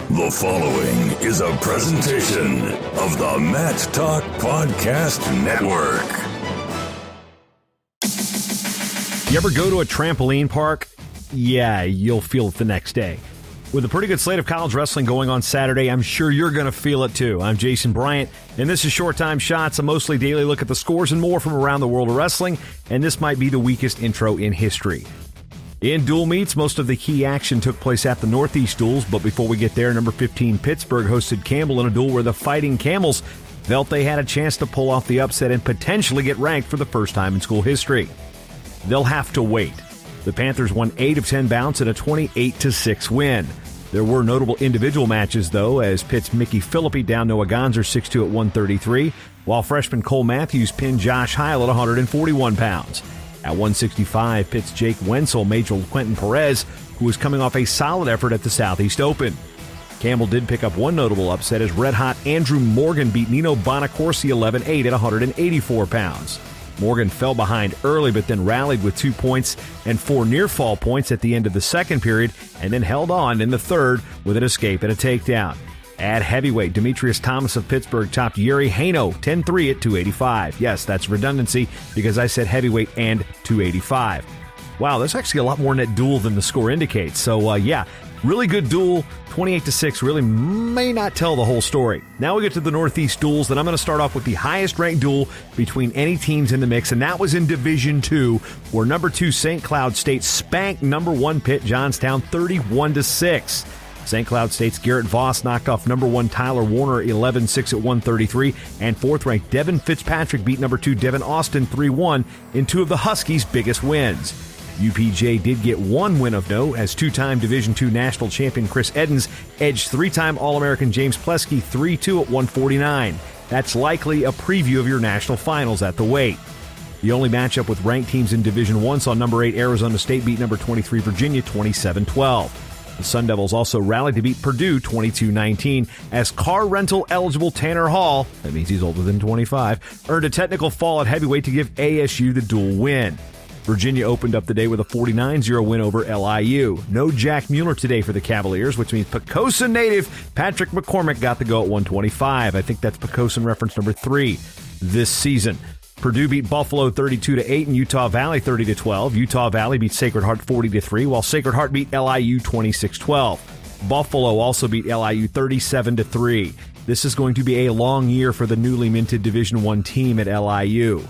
The following is a presentation of the Matt Talk Podcast Network. You ever go to a trampoline park? Yeah, you'll feel it the next day. With a pretty good slate of college wrestling going on Saturday, I'm sure you're going to feel it too. I'm Jason Bryant, and this is Short Time Shots, a mostly daily look at the scores and more from around the world of wrestling, and this might be the weakest intro in history. In dual meets, most of the key action took place at the Northeast duels, but before we get there, number 15 Pittsburgh hosted Campbell in a duel where the Fighting Camels felt they had a chance to pull off the upset and potentially get ranked for the first time in school history. They'll have to wait. The Panthers won 8 of 10 bouts in a 28-6 win. There were notable individual matches, though, as Pitt's Mickey Philippi downed Noah Gonser 6-2 at 133, while freshman Cole Matthews pinned Josh Heil at 141 pounds. At 165, Pitt's Jake Wenzel majored Quentin Perez, who was coming off a solid effort at the Southeast Open. Campbell did pick up one notable upset as red-hot Andrew Morgan beat Nino Bonaccorsi 11-8 at 184 pounds. Morgan fell behind early but then rallied with 2 points and 4 near-fall points at the end of the second period and then held on in the third with an escape and a takedown. At heavyweight, Demetrius Thomas of Pittsburgh topped Jere Heino 10-3 at 285. Yes, that's redundancy because I said heavyweight and 285. Wow, there's actually a lot more in that duel than the score indicates. So, really good duel. 28-6 really may not tell the whole story. Now we get to the Northeast duels, and I'm going to start off with the highest-ranked duel between any teams in the mix, and that was in Division II, where number 2 St. Cloud State spanked number 1 Pitt-Johnstown 31-6. St. Cloud State's Garrett Voss knocked off number 1 Tyler Warner 11-6 at 133, and 4th-ranked Devin Fitzpatrick beat number 2 Devin Austin 3-1 in 2 of the Huskies' biggest wins. UPJ did get one win of note as 2-time Division II national champion Chris Eddins edged 3-time All-American James Pleski 3-2 at 149. That's likely a preview of your national finals at the weight. The only matchup with ranked teams in Division I saw number 8 Arizona State beat number 23 Virginia 27-12. The Sun Devils also rallied to beat Purdue 22-19 as car rental eligible Tanner Hall, that means he's older than 25, earned a technical fall at heavyweight to give ASU the dual win. Virginia opened up the day with a 49-0 win over LIU. No Jack Mueller today for the Cavaliers, which means Poquoson native Patrick McCormick got the go at 125. I think that's Poquoson reference number 3 this season. Purdue beat Buffalo 32-8 and Utah Valley 30-12. Utah Valley beat Sacred Heart 40-3, while Sacred Heart beat LIU 26-12. Buffalo also beat LIU 37-3. This is going to be a long year for the newly minted Division I team at LIU.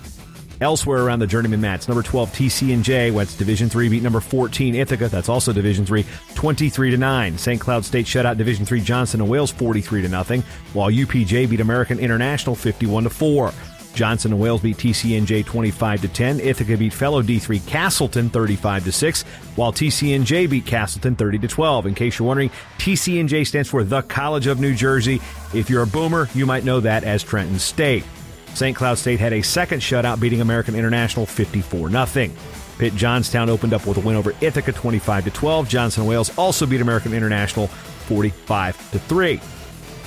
Elsewhere around the journeyman mats, number 12 TCNJ went to Division III, beat number 14 Ithaca, that's also Division III, 23-9. St. Cloud State shut out Division III Johnson & Wales 43-0, while UPJ beat American International 51-4. Johnson & Wales beat TCNJ 25-10. Ithaca beat fellow D3 Castleton 35-6, while TCNJ beat Castleton 30-12. In case you're wondering, TCNJ stands for the College of New Jersey. If you're a boomer, you might know that as Trenton State. St. Cloud State had a second shutout, beating American International 54-0. Pitt-Johnstown opened up with a win over Ithaca 25-12. Johnson & Wales also beat American International 45-3.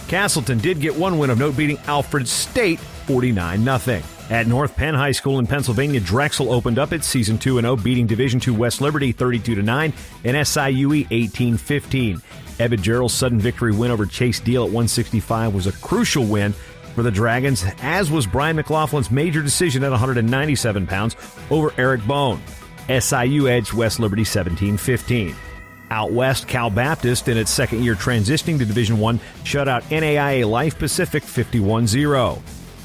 Castleton did get one win of note, beating Alfred State 49-0. At North Penn High School in Pennsylvania, Drexel opened up its Season 2-0, beating Division II West Liberty 32-9 and SIUE 18-15. Ebed Jarrell's sudden victory win over Chase Deihl at 165 was a crucial win for the Dragons, as was Bryan McLaughlin's major decision at 197 pounds over Aric Bohn. SIU edged West Liberty 17-15. Out west, Cal Baptist, in its second year transitioning to Division I, shut out NAIA Life Pacific 51-0.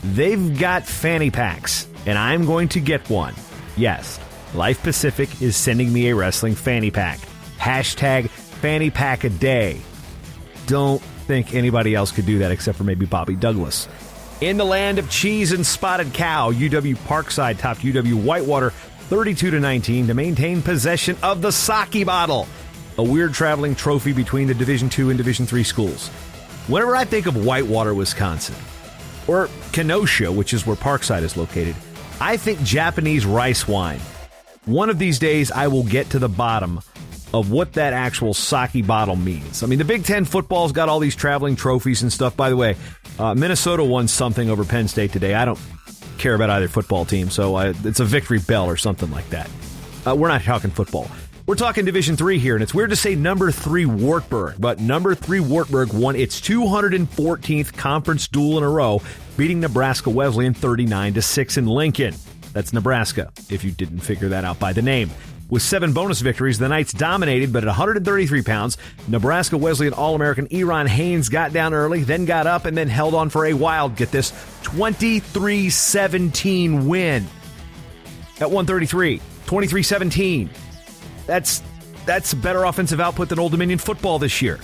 They've got fanny packs, and I'm going to get one. Yes, Life Pacific is sending me a wrestling fanny pack. Hashtag fanny pack a day. Don't think anybody else could do that except for maybe Bobby Douglas. In the land of cheese and spotted cow, UW Parkside topped UW Whitewater 32-19 to maintain possession of the sake bottle, a weird traveling trophy between the Division II and Division III schools. Whenever I think of Whitewater, Wisconsin, or Kenosha, which is where Parkside is located, I think Japanese rice wine. One of these days, I will get to the bottom of what that actual sake bottle means. I mean, the Big Ten football's got all these traveling trophies and stuff. By the way, Minnesota won something over Penn State today. I don't care about either football team, so it's a victory bell or something like that. We're not talking football. We're talking Division III here, and it's weird to say number 3 Wartburg, but number 3 Wartburg won its 214th conference duel in a row, beating Nebraska Wesleyan 39-6 in Lincoln. That's Nebraska, if you didn't figure that out by the name. With 7 bonus victories, the Knights dominated, but at 133 pounds, Nebraska Wesleyan All-American Eron Haynes got down early, then got up, and then held on for a wild, get this, 23-17 win. At 133, 23-17. That's better offensive output than Old Dominion football this year.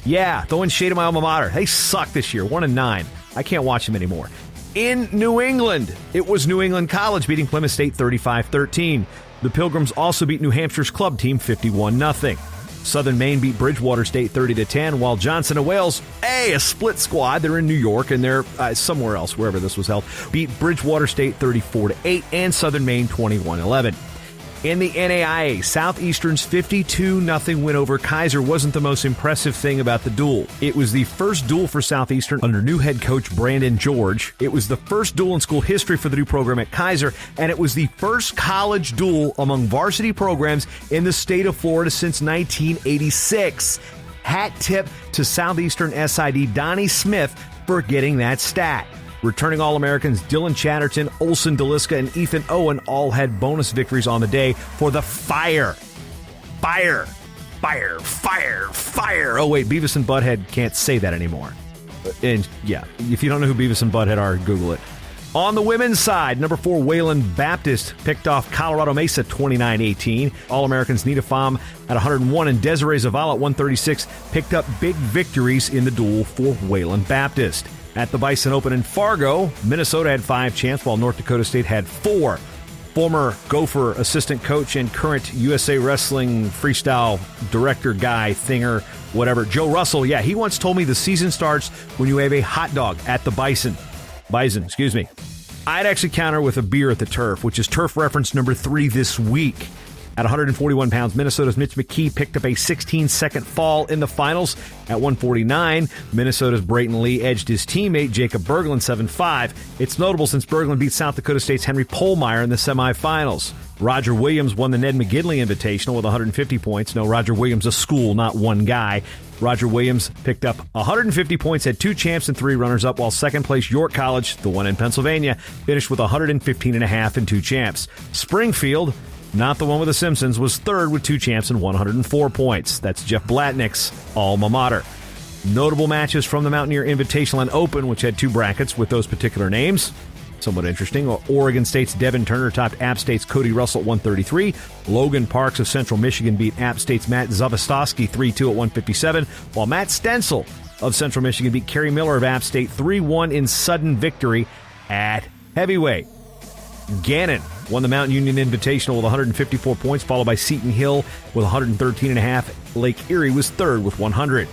Yeah, throwing shade at my alma mater. They suck this year, 1-9. I can't watch them anymore. In New England, it was New England College beating Plymouth State 35-13. The Pilgrims also beat New Hampshire's club team 51-0. Southern Maine beat Bridgewater State 30-10, while Johnson and Wales, a split squad, they're in New York and they're somewhere else, wherever this was held, beat Bridgewater State 34-8 and Southern Maine 21-11. In the NAIA, Southeastern's 52-0 win over Kaiser wasn't the most impressive thing about the duel. It was the first duel for Southeastern under new head coach Brandon Jorge. It was the first duel in school history for the new program at Kaiser, and it was the first college duel among varsity programs in the state of Florida since 1986. Hat tip to Southeastern SID Donnie Smith for getting that stat. Returning All-Americans Dylan Chatterton, Olson Deliska, and Ethan Owen all had bonus victories on the day for the Fire. Fire. Oh, wait, Beavis and Butthead can't say that anymore. And, yeah, if you don't know who Beavis and Butthead are, Google it. On the women's side, number 4 Wayland Baptist picked off Colorado Mesa 29-18. All-Americans Nina Pham at 101 and Desiree Zavala at 136 picked up big victories in the duel for Wayland Baptist. At the Bison Open in Fargo, Minnesota had 5 champs, while North Dakota State had 4. Former Gopher assistant coach and current USA Wrestling freestyle director guy, thinger, whatever, Joe Russell, yeah, he once told me the season starts when you have a hot dog at the Bison, excuse me. I'd actually counter with a beer at the Turf, which is Turf reference number 3 this week. At 141 pounds, Minnesota's Mitch McKee picked up a 16-second fall in the finals. At 149, Minnesota's Brayton Lee edged his teammate Jacob Berglund 7-5. It's notable since Berglund beat South Dakota State's Henry Pohlmeyer in the semifinals. Roger Williams won the Ned McGinley Invitational with 150 points. No, Roger Williams a school, not one guy. Roger Williams picked up 150 points, had 2 champs and 3 runners-up, while second-place York College, the one in Pennsylvania, finished with 115.5 and 2 champs. Springfield, not the one with the Simpsons, was third with 2 champs and 104 points. That's Jeff Blatnick's alma mater. Notable matches from the Mountaineer Invitational and Open, which had 2 brackets with those particular names. Somewhat interesting. Oregon State's Devin Turner topped App State's Cody Russell at 133. Logan Parks of Central Michigan beat App State's Matt Zavostowski 3-2 at 157, while Matt Stencil of Central Michigan beat Kerry Miller of App State 3-1 in sudden victory at heavyweight. Gannon won the Mountain Union Invitational with 154 points, followed by Seton Hill with 113.5. Lake Erie was third with 100.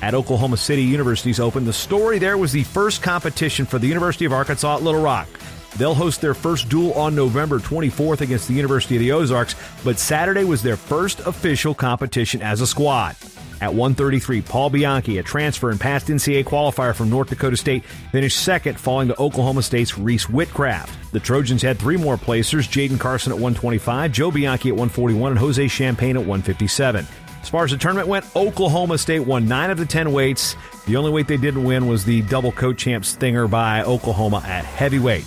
At Oklahoma City University's Open, the story there was the first competition for the University of Arkansas at Little Rock. They'll host their first duel on November 24th against the University of the Ozarks, but Saturday was their first official competition as a squad. At 133, Paul Bianchi, a transfer and past NCAA qualifier from North Dakota State, finished second, falling to Oklahoma State's Reese Whitcraft. The Trojans had 3 more placers, Jaden Carson at 125, Joe Bianchi at 141, and Jose Champagne at 157. As far as the tournament went, Oklahoma State won 9 of the 10 weights. The only weight they didn't win was the double co-champs thinger by Oklahoma at heavyweight.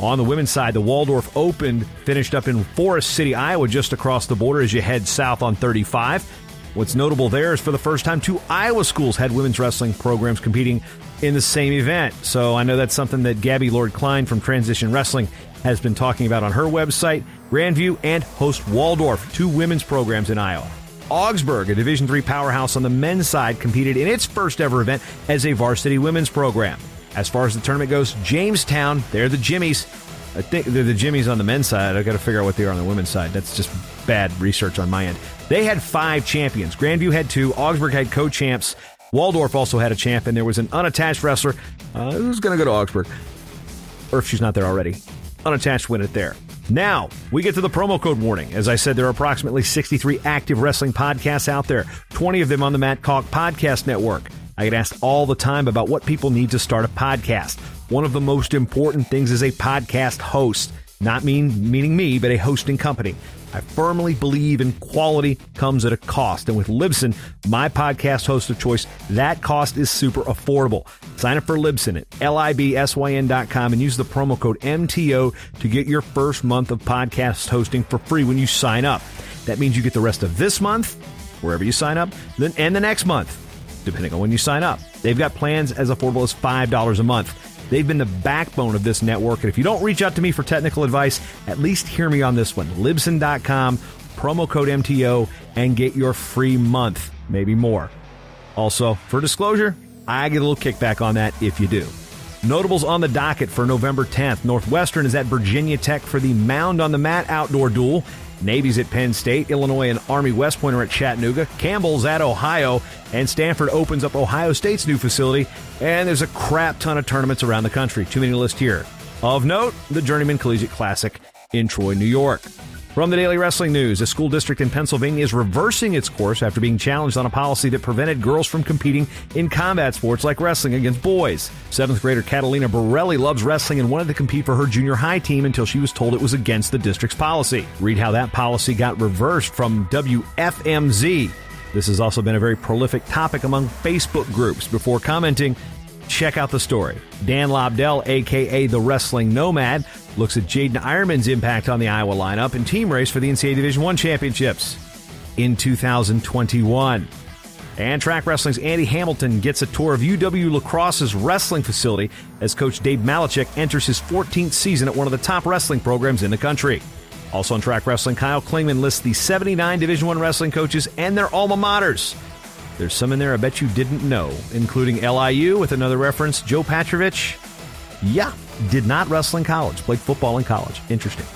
On the women's side, the Waldorf Open finished up in Forest City, Iowa, just across the border as you head south on 35. What's notable there is for the first time, 2 Iowa schools had women's wrestling programs competing in the same event. So I know that's something that Gabby Lord Klein from Transition Wrestling has been talking about on her website. Grandview and Host Waldorf, 2 women's programs in Iowa. Augsburg, a Division III powerhouse on the men's side, competed in its first ever event as a varsity women's program. As far as the tournament goes, Jamestown, they're the Jimmies. I think they're the Jimmies on the men's side. I've got to figure out what they are on the women's side. That's just bad research on my end. They had 5 champions. Grandview had 2. Augsburg had co-champs. Waldorf also had a champ, and there was an unattached wrestler who's going to go to Augsburg. Or if she's not there already, unattached win it there. Now, we get to the promo code warning. As I said, there are approximately 63 active wrestling podcasts out there, 20 of them on the Matt Calk Podcast Network. I get asked all the time about what people need to start a podcast. One of the most important things is a podcast host. Not meaning me, but a hosting company. I firmly believe in quality comes at a cost. And with Libsyn, my podcast host of choice, that cost is super affordable. Sign up for Libsyn at libsyn.com and use the promo code MTO to get your first month of podcast hosting for free when you sign up. That means you get the rest of this month, wherever you sign up, and the next month, depending on when you sign up. They've got plans as affordable as $5 a month. They've been the backbone of this network, and if you don't reach out to me for technical advice, at least hear me on this one. Libsyn.com, promo code MTO, and get your free month, maybe more. Also, for disclosure, I get a little kickback on that if you do. Notables on the docket for November 10th. Northwestern is at Virginia Tech for the Mound on the Mat outdoor duel. Navy's at Penn State, Illinois and Army West Point are at Chattanooga, Campbell's at Ohio, and Stanford opens up Ohio State's new facility, and there's a crap ton of tournaments around the country. Too many to list here. Of note, the Journeyman Collegiate Classic in Troy, New York. From the Daily Wrestling News, a school district in Pennsylvania is reversing its course after being challenged on a policy that prevented girls from competing in combat sports like wrestling against boys. 7th grader Catalina Borelli loves wrestling and wanted to compete for her junior high team until she was told it was against the district's policy. Read how that policy got reversed from WFMZ. This has also been a very prolific topic among Facebook groups. Before commenting, check out the story. Dan Lobdell, a.k.a. the Wrestling Nomad, looks at Jaden Ironman's impact on the Iowa lineup and team race for the NCAA Division I championships in 2021. And track wrestling's Andy Hamilton gets a tour of UW La Crosse's wrestling facility as Coach Dave Malachek enters his 14th season at one of the top wrestling programs in the country. Also on track wrestling, Kyle Klingman lists the 79 Division I wrestling coaches and their alma maters. There's some in there I bet you didn't know, including LIU with another reference, Joe Patrovich. Yeah, did not wrestle in college, played football in college. Interesting.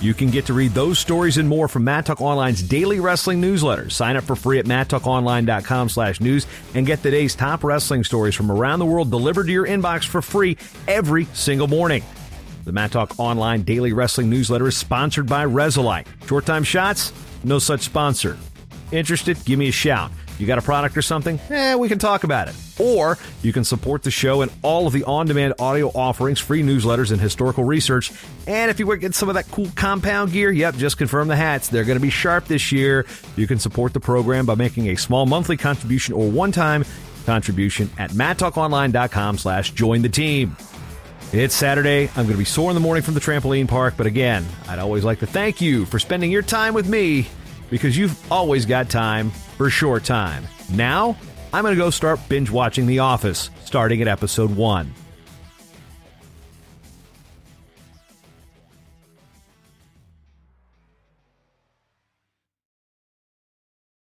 You can get to read those stories and more from Mad Talk Online's daily wrestling newsletter. Sign up for free at madtalkonline.com/news and get the day's top wrestling stories from around the world delivered to your inbox for free every single morning. The Mad Talk Online daily wrestling newsletter is sponsored by Resolite. Short time shots? No such sponsor. Interested? Give me a shout. You got a product or something? We can talk about it. Or you can support the show and all of the on-demand audio offerings, free newsletters, and historical research. And if you want to get some of that cool compound gear, just confirm the hats. They're going to be sharp this year. You can support the program by making a small monthly contribution or one-time contribution at madtalkonline.com/join the team. It's Saturday. I'm going to be sore in the morning from the trampoline park. But again, I'd always like to thank you for spending your time with me, because you've always got time for short time. Now, I'm going to go start binge watching The Office, starting at episode 1.